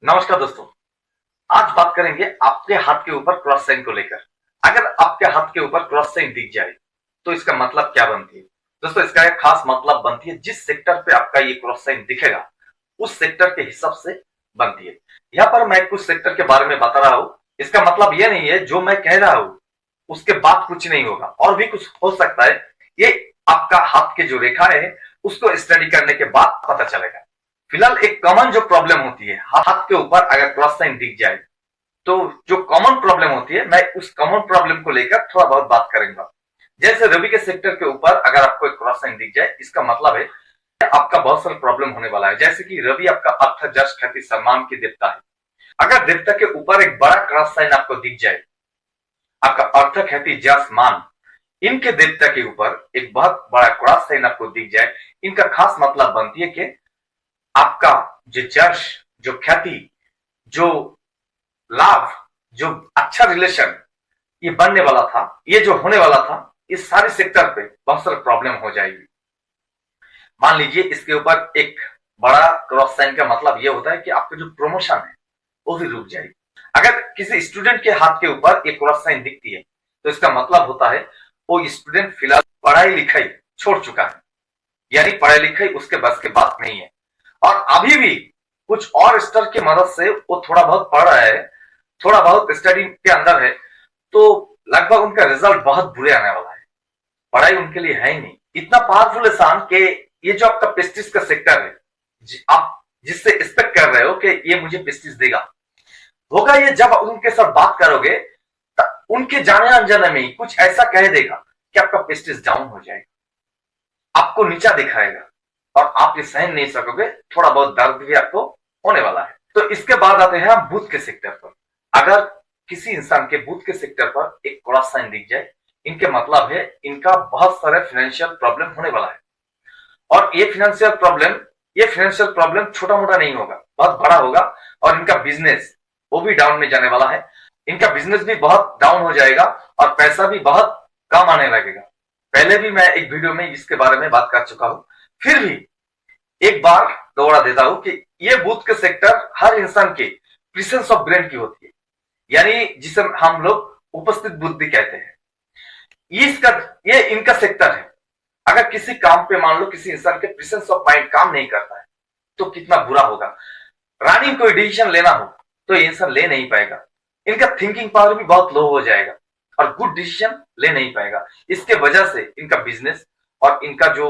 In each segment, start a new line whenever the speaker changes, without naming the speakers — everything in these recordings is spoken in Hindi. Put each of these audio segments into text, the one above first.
नमस्कार दोस्तों। आज बात करेंगे आपके हाथ के ऊपर क्रॉस साइन को लेकर। अगर आपके हाथ के ऊपर क्रॉस साइन दिख जाए तो इसका मतलब क्या बनती है? दोस्तों, इसका एक खास मतलब बनती है, जिस सेक्टर पे आपका ये क्रॉस साइन दिखेगा उस सेक्टर के हिसाब से बनती है। यहाँ पर मैं कुछ सेक्टर के बारे में बता रहा हूं। इसका मतलब ये नहीं है जो मैं कह रहा हूं उसके बाद कुछ नहीं होगा, और भी कुछ हो सकता है। ये आपका हाथ के जो रेखा है उसको स्टडी करने के बाद पता चलेगा। फिलहाल एक कॉमन जो प्रॉब्लम होती है, हाथ के ऊपर अगर क्रॉस साइन दिख जाए तो जो कॉमन प्रॉब्लम होती है, मैं उस कॉमन प्रॉब्लम को लेकर थोड़ा बहुत बात करेंगे। जैसे रवि के सेक्टर के ऊपर अगर आपको एक क्रॉस साइन दिख जाए, इसका मतलब है आपका बहुत सारा प्रॉब्लम होने वाला है। जैसे कि रवि आपका अर्थ, जश, ख्याति, सम्मान की देवता है। अगर देवता के ऊपर एक बड़ा क्रॉस साइन आपको दिख जाए, आपका अर्थ, ख्याति, जश, मान, इनके देवता के ऊपर एक बहुत बड़ा क्रॉस साइन आपको दिख जाए, इनका खास मतलब बनती है कि आपका जो जश, जो ख्याति, जो लाभ, जो अच्छा रिलेशन ये बनने वाला था, ये जो होने वाला था, इस सारे सेक्टर पे बहुत सारी प्रॉब्लम हो जाएगी। मान लीजिए इसके ऊपर एक बड़ा क्रॉस साइन का मतलब ये होता है कि आपका जो प्रमोशन है वो भी रुक जाएगी। अगर किसी स्टूडेंट के हाथ के ऊपर एक क्रॉस साइन दिखती है तो इसका मतलब होता है वो स्टूडेंट फिलहाल पढ़ाई लिखाई छोड़ चुका है, यानी पढ़ाई लिखाई उसके बस के बात नहीं है, और अभी भी कुछ और स्तर की मदद से वो थोड़ा बहुत पढ़ रहा है, थोड़ा बहुत स्टडी के अंदर है, तो लगभग उनका रिजल्ट बहुत बुरे आने वाला है। पढ़ाई उनके लिए है ही नहीं। इतना पावरफुल इंसान के ये जो आपका पेस्टिस का सेक्टर है, आप जिससे एक्सपेक्ट कर रहे हो कि ये मुझे पेस्टिस देगा, होगा ये जब उनके साथ बात करोगे उनके जाने अनजाने में ही कुछ ऐसा कह देगा कि आपका पेस्टिस डाउन हो जाएगा, आपको नीचा दिखाएगा और आप ये सहन नहीं सकोगे। थोड़ा बहुत दर्द भी आपको होने वाला है। तो इसके बाद आते हैं हम बुध के सेक्टर पर। अगर किसी इंसान के बुध के सेक्टर पर एक क्रॉस साइन दिख जाए, इनके मतलब है इनका बहुत सारे फाइनेंशियल प्रॉब्लम होने वाला है। और ये फाइनेंशियल प्रॉब्लम छोटा मोटा नहीं होगा, बहुत बड़ा होगा। और इनका बिजनेस वो भी डाउन में जाने वाला है। इनका बिजनेस भी बहुत डाउन हो जाएगा और पैसा भी बहुत कम आने लगेगा। पहले भी मैं एक वीडियो में इसके बारे में बात कर चुका हूं, फिर भी एक बार दोहरा देता हूं कि ये बुध के सेक्टर हर इंसान के प्रेजेंस ऑफ ब्रेन की होती है, यानी जिसे हम लोग उपस्थित बुद्धि कहते हैं। इसका ये इनका सेक्टर है। अगर किसी काम पे मान लो किसी इंसान के प्रेजेंस ऑफ माइंड काम नहीं करता है तो कितना बुरा होगा। रानी कोई डिसीजन लेना हो तो ये इंसान ले नहीं पाएगा। इनका थिंकिंग पावर भी बहुत लो हो जाएगा और गुड डिसीजन ले नहीं पाएगा। इसके वजह से इनका बिजनेस और इनका जो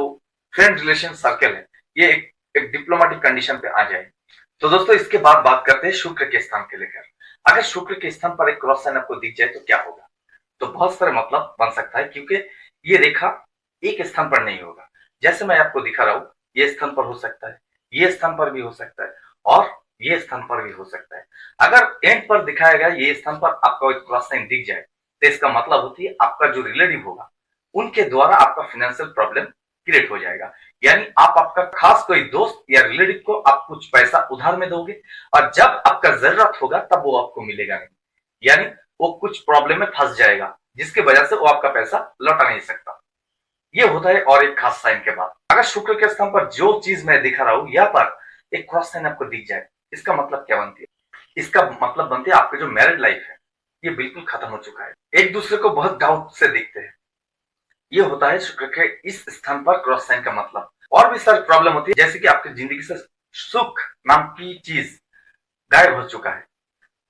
फ्रेंड रिलेशन सर्कल है ये एक डिप्लोमेटिक कंडीशन पे आ जाए। तो दोस्तों, इसके बाद बात करते हैं शुक्र के स्थान के लेकर। अगर शुक्र के स्थान पर एक क्रॉस साइन आपको दिख जाए तो क्या होगा? तो बहुत सारे मतलब बन सकता है, क्योंकि ये रेखा एक स्थान पर नहीं होगा। जैसे मैं आपको दिखा रहा हूं, ये स्थान पर हो सकता है, ये स्थान पर भी हो सकता है, और ये स्थान पर भी हो सकता है। अगर एंड पर दिखाया गया ये स्थान पर आपका एक क्रॉस साइन दिख जाए तो इसका मतलब होती है आपका जो रिलेटिव होगा उनके द्वारा आपका फाइनेंशियल प्रॉब्लम क्रिएट हो जाएगा। यानी आप आपका खास कोई दोस्त या रिलेटिव को आप कुछ पैसा उधार में दोगे और जब आपका जरूरत होगा तब वो आपको मिलेगा नहीं, यानी वो कुछ प्रॉब्लम में फंस जाएगा जिसकी वजह से वो आपका पैसा लौटा नहीं सकता। ये होता है। और एक खास साइन के बाद अगर शुक्र के स्थान पर जो चीज मैं दिखा रहा हूं यहाँ पर एक क्रॉस साइन आपको दिख जाए, इसका मतलब क्या बनती है? इसका मतलब बनती है आपका जो मैरिड लाइफ है ये बिल्कुल खत्म हो चुका है, एक दूसरे को बहुत डाउट से देखते हैं। ये होता है शुक्र के इस स्थान पर क्रॉस साइन का मतलब। और भी सारी प्रॉब्लम होती है, जैसे कि आपकी जिंदगी से सुख नाम की चीज गायब हो चुका है,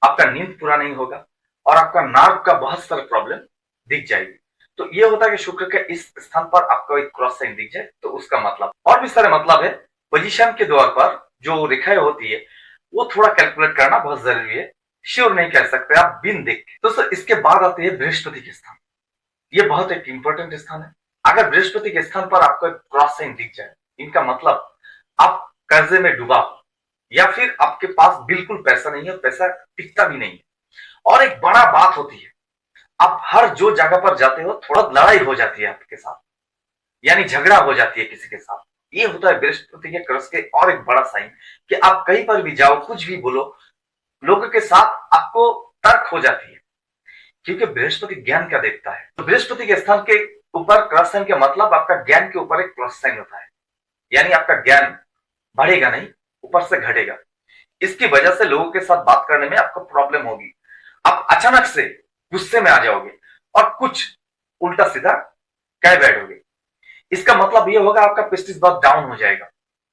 आपका नींद पूरा नहीं होगा और आपका नार्व का बहुत सारा प्रॉब्लम दिख जाएगी। तो ये होता है कि शुक्र के इस स्थान पर आपको एक क्रॉस साइन दिख जाए तो उसका मतलब। और भी सारे मतलब है। पोजीशन के द्वार पर जो रेखाएं होती है वो थोड़ा कैलकुलेट करना बहुत जरूरी है, श्योर नहीं कह सकते आप बिन देख के। दोस्तों, इसके बाद आते हैं बृहस्पति के स्थान। ये बहुत एक इंपॉर्टेंट स्थान है। अगर बृहस्पति के स्थान पर आपको एक क्रॉस साइन दिख जाए, इनका मतलब आप कर्जे में डूबा हो या फिर आपके पास बिल्कुल पैसा नहीं है, पैसा टिकता भी नहीं है। और एक बड़ा बात होती है, आप हर जो जगह पर जाते हो थोड़ा लड़ाई हो जाती है आपके साथ, यानी झगड़ा हो जाती है किसी के साथ। ये होता है बृहस्पति के क्रॉस के और एक बड़ा साइन कि आप कहीं पर भी जाओ, कुछ भी बोलो, लोगों के साथ आपको तर्क हो जाती है, क्योंकि बृहस्पति ज्ञान का देवता है। तो बृहस्पति के स्थान के ऊपर क्रॉस साइन का मतलब आपका ज्ञान के ऊपर एक क्रॉस साइन होता है, यानी आपका ज्ञान बढ़ेगा नहीं, ऊपर से घटेगा। इसकी वजह से लोगों के साथ बात करने में आपको प्रॉब्लम होगी। आप अचानक से गुस्से में आ जाओगे और कुछ उल्टा सीधा कह बैठोगे। इसका मतलब यह होगा आपका प्रेस्टीज बहुत डाउन हो जाएगा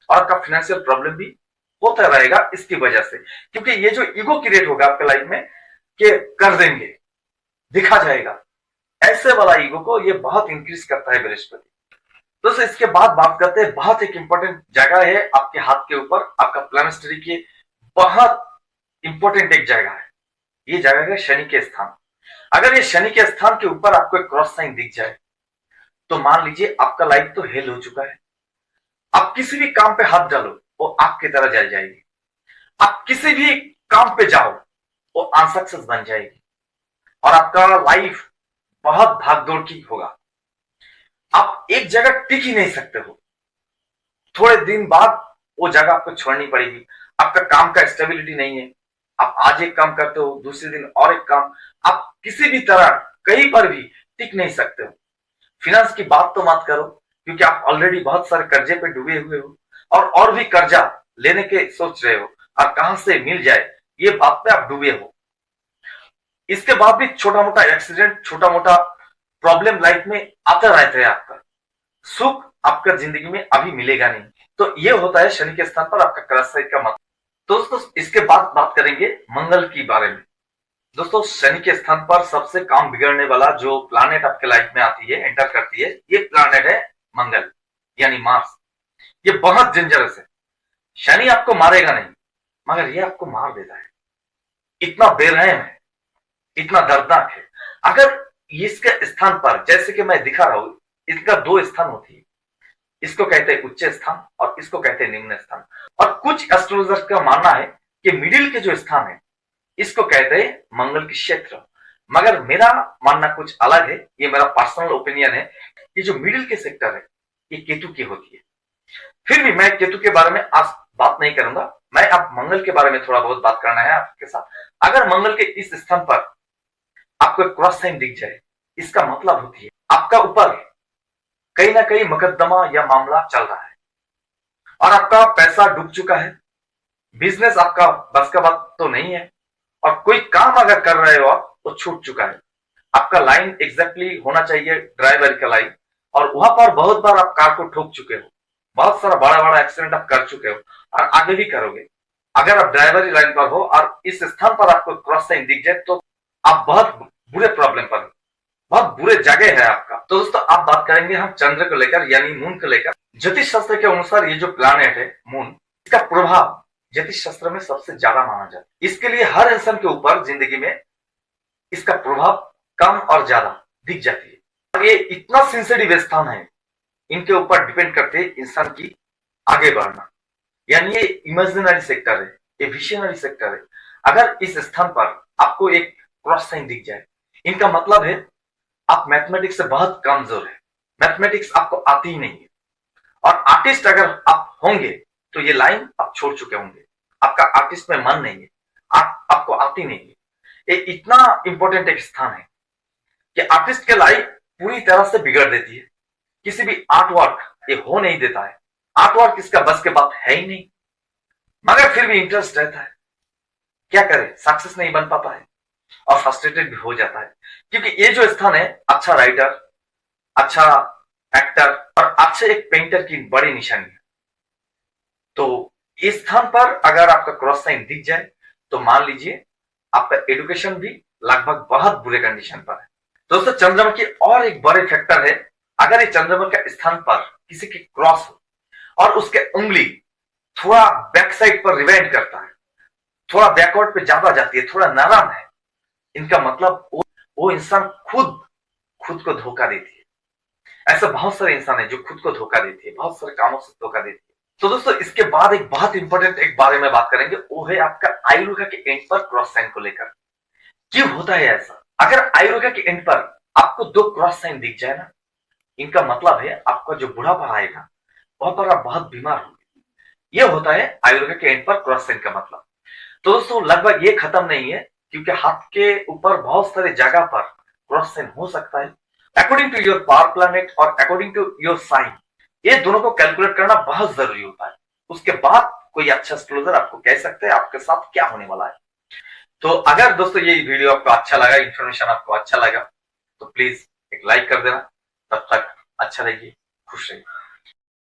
और आपका फाइनेंशियल प्रॉब्लम भी होता रहेगा इसकी वजह से, क्योंकि ये जो ईगो क्रिएट होगा आपके लाइफ में कि कर देंगे, दिखा जाएगा, ऐसे वाला ईगो को ये बहुत इंक्रीज करता है बृहस्पति। दोस्तों इसके बाद बात करते हैं, बहुत एक इंपॉर्टेंट जगह है आपके हाथ के ऊपर, आपका प्लानिस्टरी की बहुत इंपॉर्टेंट एक जगह है। ये जगह है शनि के स्थान। अगर ये शनि के स्थान के ऊपर आपको एक क्रॉस साइन दिख जाए तो मान लीजिए आपका लाइफ तो हेल हो चुका है। आप किसी भी काम पे हाथ डालो वो आग की तरह जल जाएगी। आप किसी भी काम पे जाओ वो अनसक्सेस बन जाएगी और आपका लाइफ बहुत भागदौड़ की होगा। आप एक जगह टिक ही नहीं सकते हो, थोड़े दिन बाद वो जगह आपको छोड़नी पड़ेगी। आपका काम का स्टेबिलिटी नहीं है, आप आज एक काम करते हो दूसरे दिन और एक काम, आप किसी भी तरह कहीं पर भी टिक नहीं सकते हो। फिनेंस की बात तो मत करो क्योंकि आप ऑलरेडी बहुत सारे कर्जे पे डूबे हुए हो और भी कर्जा लेने के सोच रहे हो और कहां से मिल जाए ये बात पे आप डूबे हो। इसके बाद भी छोटा मोटा एक्सीडेंट, छोटा मोटा प्रॉब्लम लाइफ में आता रहता है। आपका सुख आपका जिंदगी में अभी मिलेगा नहीं। तो ये होता है शनि के स्थान पर आपका क्रॉस साइड का मतलब। दोस्तों इसके बाद बात करेंगे मंगल की बारे में। दोस्तों शनि के स्थान पर सबसे काम बिगड़ने वाला जो प्लैनेट आपके लाइफ में आती है, एंटर करती है, ये प्लैनेट है मंगल यानी मार्स। ये बहुत डेंजरस है। शनि आपको मारेगा नहीं मगर ये आपको मार देता है। इतना बेरहम है, इतना दर्दनाक है। अगर इसके स्थान पर जैसे कि मैं दिखा रहा हूं, इसका दो स्थान होती है, इसको कहते हैं उच्च स्थान और इसको कहते हैं निम्न स्थान। और कुछ एस्ट्रोलॉजर्स का मानना है कि मिडिल के जो स्थान है इसको कहते हैं मंगल के क्षेत्र। मगर मेरा मानना कुछ अलग है, ये मेरा पर्सनल ओपिनियन है। ये जो मिडिल के सेक्टर है ये केतु की होती है। फिर भी मैं केतु के बारे में आज बात नहीं करूंगा, मैं अब मंगल के बारे में थोड़ा बहुत बात करना है आपके साथ। अगर मंगल के इस स्थान पर आपको एक क्रॉस साइन दिख जाए, इसका मतलब होती है आपका ऊपर कहीं ना कहीं मुकदमा या मामला चल रहा है और आपका पैसा डूब चुका है। बिजनेस आपका बस का बात तो नहीं है और कोई काम अगर कर रहे हो आप तो छूट चुका है। आपका लाइन एग्जैक्टली होना चाहिए ड्राइवर का लाइन, और वहां पर बहुत बार आप कार को ठोक चुके हो, बहुत सारा बड़ा बड़ा एक्सीडेंट आप कर चुके हो और आगे भी करोगे। अगर आप ड्राइवरी लाइन पर हो और इस स्थान पर आपको क्रॉस साइन दिख जाए तो आप बहुत बुरे प्रॉब्लम पर, बहुत बुरे जगह है आपका। तो दोस्तों आप बात करेंगे हम चंद्र को लेकर यानी मून को लेकर। ज्योतिष शास्त्र के अनुसार ये जो प्लैनेट है मून, इसका प्रभाव ज्योतिष शास्त्र में सबसे ज्यादा माना जाता है। इसके लिए हर इंसान के ऊपर जिंदगी में इसका प्रभाव कम और ज्यादा दिख जाती है। और ये इतना सेंसिटिव स्थान है, इनके ऊपर डिपेंड करते इंसान की आगे बढ़ना। यानी ये इमेजिनरी सेक्टर है, ये विजनरी सेक्टर है। अगर इस स्थान पर आपको एक क्रॉस साइन दिख जाए, इनका मतलब है आप मैथमेटिक्स से बहुत कमजोर है, मैथमेटिक्स आपको आती ही नहीं है। और आर्टिस्ट अगर आप होंगे तो ये लाइन आप छोड़ चुके होंगे, आपका आर्टिस्ट में मन नहीं है, आपको आती नहीं है। ये इतना इंपॉर्टेंट एक स्थान है कि आर्टिस्ट के लाइफ पूरी तरह से बिगड़ देती है। किसी भी आर्ट वर्क ये हो नहीं देता है, आर्ट वर्क इसका बस के बात है ही नहीं, मगर फिर भी इंटरेस्ट रहता है। क्या करे, सक्सेस नहीं बन पाता है और फ्रस्ट्रेटेड भी हो जाता है, क्योंकि ये जो स्थान है अच्छा राइटर, अच्छा एक्टर और अच्छे एक पेंटर की बड़ी निशानी है। तो इस स्थान पर अगर आपका क्रॉस साइन दिख जाए तो मान लीजिए आपका एजुकेशन भी लगभग बहुत बुरे कंडीशन पर है। दोस्तों चंद्रमा की और एक बड़े फैक्टर है, अगर ये चंद्रमा के स्थान पर किसी की क्रॉस हो और उसके उंगली थोड़ा बैक साइड पर रिवाइंड करता है, थोड़ा बैकवर्ड पे ज्यादा जाती है, थोड़ा नरम है, इनका मतलब वो इंसान खुद को धोखा देती है। ऐसे बहुत सारे इंसान है जो खुद को धोखा देती है, बहुत सारे कामों से धोखा देती है। तो दोस्तों इसके बाद एक बहुत इंपॉर्टेंट एक बारे में बात करेंगे, वो है आपका आयुर्वेद के एंड पर क्रॉस साइन को लेकर। क्यों होता है ऐसा? अगर आयुर्वेद के एंड पर आपको दो क्रॉस साइन दिख जाए ना, इनका मतलब है आपका जो बुढ़ापा आएगा वहां पर आप बहुत बीमार होंगे। यह होता है आयुर्वेद के एंड पर क्रॉस साइन का मतलब। तो दोस्तों लगभग ये खत्म नहीं है, क्योंकि हाथ के ऊपर बहुत सारे जगह पर क्रॉस साइन हो सकता है। According to your power planet और अकॉर्डिंग टू योर साइन, ये दोनों को कैलकुलेट करना बहुत जरूरी होता है। उसके बाद कोई अच्छा एस्ट्रोलॉजर आपको कह सकते हैं आपके साथ क्या होने वाला है। तो अगर दोस्तों ये वीडियो आपको अच्छा लगा, इन्फॉर्मेशन आपको अच्छा लगा, तो प्लीज एक लाइक कर देना। तब तक अच्छा रहिए, खुश रहिए।